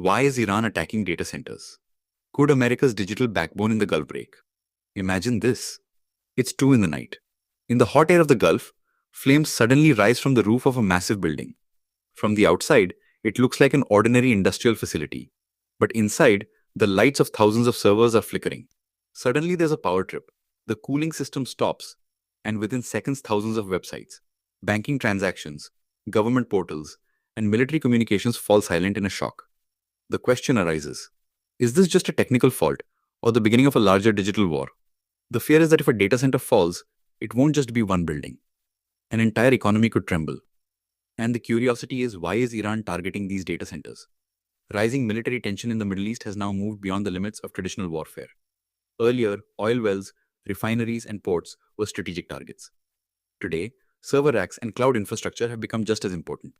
Why is Iran attacking data centers? Could America's digital backbone in the Gulf break? Imagine this. It's 2 in the night. In the hot air of the Gulf, flames suddenly rise from the roof of a massive building. From the outside, it looks like an ordinary industrial facility. But inside, the lights of thousands of servers are flickering. Suddenly, there's a power trip. The cooling system stops, and within seconds, thousands of websites, banking transactions, government portals, and military communications fall silent in a shock. The question arises, is this just a technical fault or the beginning of a larger digital war? The fear is that if a data center falls, it won't just be one building. An entire economy could tremble. And the curiosity is, why is Iran targeting these data centers? Rising military tension in the Middle East has now moved beyond the limits of traditional warfare. Earlier, oil wells, refineries, and ports were strategic targets. Today, server racks and cloud infrastructure have become just as important.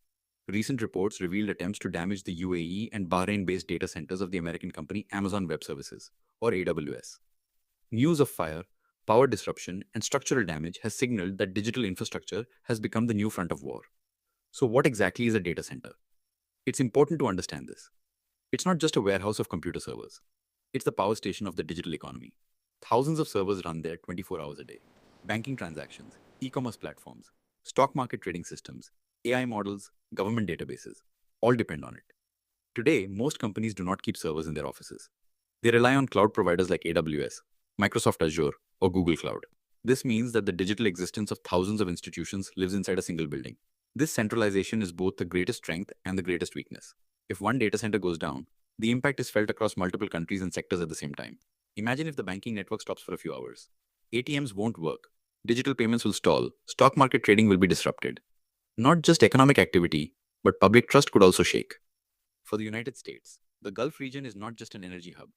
Recent reports revealed attempts to damage the UAE and Bahrain-based data centers of the American company Amazon Web Services, or AWS. News of fire, power disruption, and structural damage has signaled that digital infrastructure has become the new front of war. So what exactly is a data center? It's important to understand this. It's not just a warehouse of computer servers. It's the power station of the digital economy. Thousands of servers run there 24 hours a day. Banking transactions, e-commerce platforms, stock market trading systems, AI models, government databases, all depend on it. Today, most companies do not keep servers in their offices. They rely on cloud providers like AWS, Microsoft Azure, or Google Cloud. This means that the digital existence of thousands of institutions lives inside a single building. This centralization is both the greatest strength and the greatest weakness. If one data center goes down, the impact is felt across multiple countries and sectors at the same time. Imagine if the banking network stops for a few hours. ATMs won't work. Digital payments will stall. Stock market trading will be disrupted. Not just economic activity, but public trust could also shake. For the United States, the Gulf region is not just an energy hub.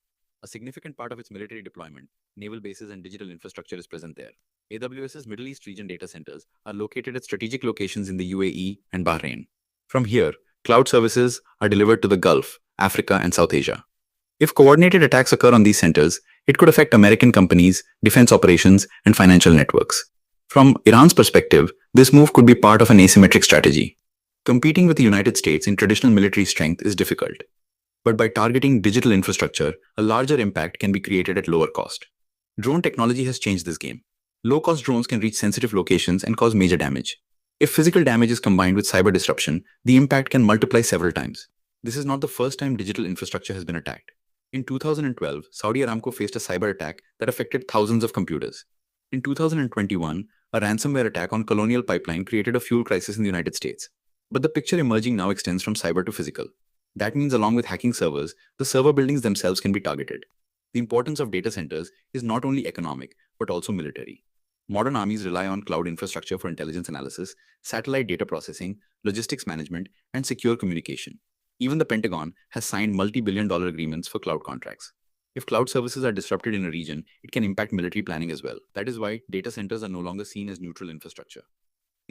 A significant part of its military deployment, naval bases, and digital infrastructure is present there. AWS's Middle East region data centers are located at strategic locations in the UAE and Bahrain. From here, cloud services are delivered to the Gulf, Africa, and South Asia. If coordinated attacks occur on these centers, it could affect American companies, defense operations, and financial networks. From Iran's perspective, this move could be part of an asymmetric strategy. Competing with the United States in traditional military strength is difficult. But by targeting digital infrastructure, a larger impact can be created at lower cost. Drone technology has changed this game. Low-cost drones can reach sensitive locations and cause major damage. If physical damage is combined with cyber disruption, the impact can multiply several times. This is not the first time digital infrastructure has been attacked. In 2012, Saudi Aramco faced a cyber attack that affected thousands of computers. In 2021, a ransomware attack on Colonial Pipeline created a fuel crisis in the United States. But the picture emerging now extends from cyber to physical. That means along with hacking servers, the server buildings themselves can be targeted. The importance of data centers is not only economic, but also military. Modern armies rely on cloud infrastructure for intelligence analysis, satellite data processing, logistics management, and secure communication. Even the Pentagon has signed multi-billion-dollar agreements for cloud contracts. If cloud services are disrupted in a region, it can impact military planning as well. That is why data centers are no longer seen as neutral infrastructure.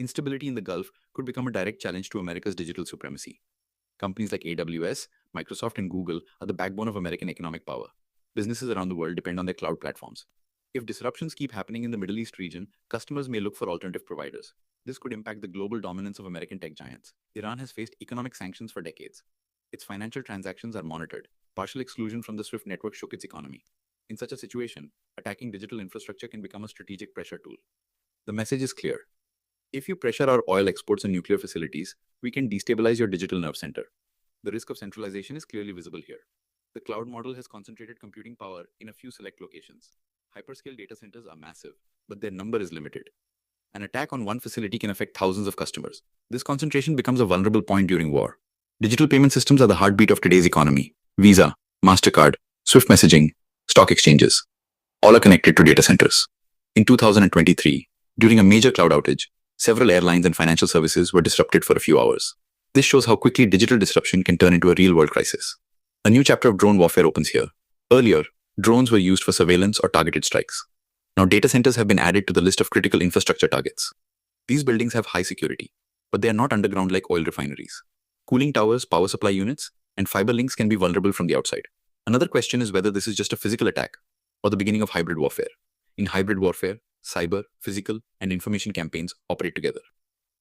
Instability in the Gulf could become a direct challenge to America's digital supremacy. Companies like AWS, Microsoft, and Google are the backbone of American economic power. Businesses around the world depend on their cloud platforms. If disruptions keep happening in the Middle East region, customers may look for alternative providers. This could impact the global dominance of American tech giants. Iran has faced economic sanctions for decades. Its financial transactions are monitored. Partial exclusion from the SWIFT network shook its economy. In such a situation, attacking digital infrastructure can become a strategic pressure tool. The message is clear. If you pressure our oil exports and nuclear facilities, we can destabilize your digital nerve center. The risk of centralization is clearly visible here. The cloud model has concentrated computing power in a few select locations. Hyperscale data centers are massive, but their number is limited. An attack on one facility can affect thousands of customers. This concentration becomes a vulnerable point during war. Digital payment systems are the heartbeat of today's economy. Visa, MasterCard, Swift messaging, stock exchanges, all are connected to data centers. In 2023, during a major cloud outage, several airlines and financial services were disrupted for a few hours. This shows how quickly digital disruption can turn into a real-world crisis. A new chapter of drone warfare opens here. Earlier, drones were used for surveillance or targeted strikes. Now data centers have been added to the list of critical infrastructure targets. These buildings have high security, but they are not underground like oil refineries. Cooling towers, power supply units, and fiber links can be vulnerable from the outside. Another question is whether this is just a physical attack or the beginning of hybrid warfare. In hybrid warfare, cyber, physical, and information campaigns operate together.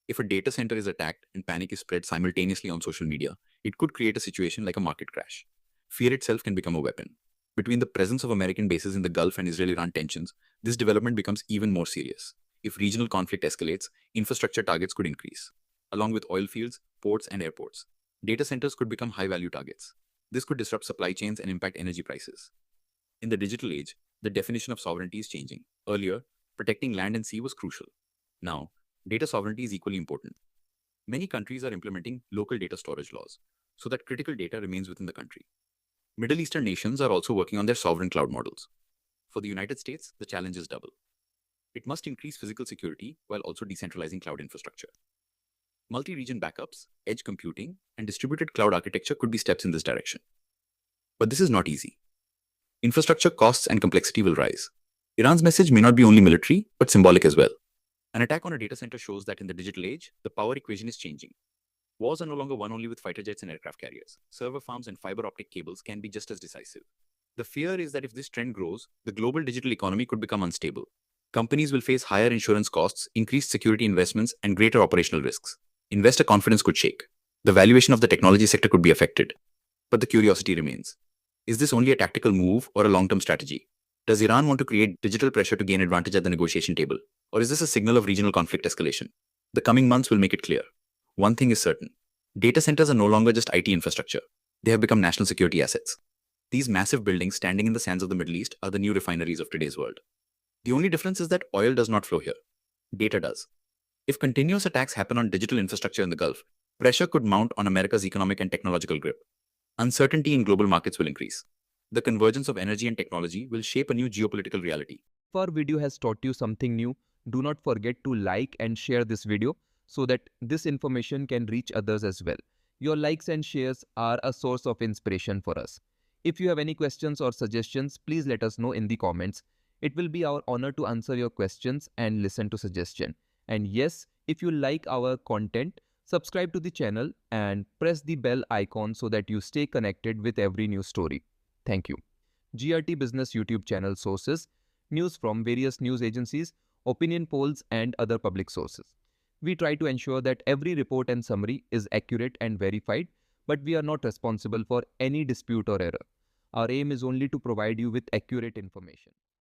If a data center is attacked and panic is spread simultaneously on social media, it could create a situation like a market crash. Fear itself can become a weapon. Between the presence of American bases in the Gulf and Israel-Iran tensions, this development becomes even more serious. If regional conflict escalates, infrastructure targets could increase. Along with oil fields, ports, and airports, data centers could become high-value targets. This could disrupt supply chains and impact energy prices. In the digital age, the definition of sovereignty is changing. Earlier, protecting land and sea was crucial. Now, data sovereignty is equally important. Many countries are implementing local data storage laws so that critical data remains within the country. Middle Eastern nations are also working on their sovereign cloud models. For the United States, the challenge is double. It must increase physical security while also decentralizing cloud infrastructure. Multi-region backups, edge computing, and distributed cloud architecture could be steps in this direction. But this is not easy. Infrastructure costs and complexity will rise. Iran's message may not be only military, but symbolic as well. An attack on a data center shows that in the digital age, the power equation is changing. Wars are no longer won only with fighter jets and aircraft carriers. Server farms and fiber optic cables can be just as decisive. The fear is that if this trend grows, the global digital economy could become unstable. Companies will face higher insurance costs, increased security investments, and greater operational risks. Investor confidence could shake. The valuation of the technology sector could be affected. But the curiosity remains. Is this only a tactical move or a long-term strategy? Does Iran want to create digital pressure to gain advantage at the negotiation table? Or is this a signal of regional conflict escalation? The coming months will make it clear. One thing is certain. Data centers are no longer just IT infrastructure. They have become national security assets. These massive buildings standing in the sands of the Middle East are the new refineries of today's world. The only difference is that oil does not flow here. Data does. If continuous attacks happen on digital infrastructure in the Gulf, pressure could mount on America's economic and technological grip. Uncertainty in global markets will increase. The convergence of energy and technology will shape a new geopolitical reality. If our video has taught you something new, do not forget to like and share this video so that this information can reach others as well. Your likes and shares are a source of inspiration for us. If you have any questions or suggestions, please let us know in the comments. It will be our honor to answer your questions and listen to suggestions. And yes, if you like our content, subscribe to the channel and press the bell icon so that you stay connected with every new story. Thank you. GRT Business YouTube channel sources, news from various news agencies, opinion polls and other public sources. We try to ensure that every report and summary is accurate and verified, but we are not responsible for any dispute or error. Our aim is only to provide you with accurate information.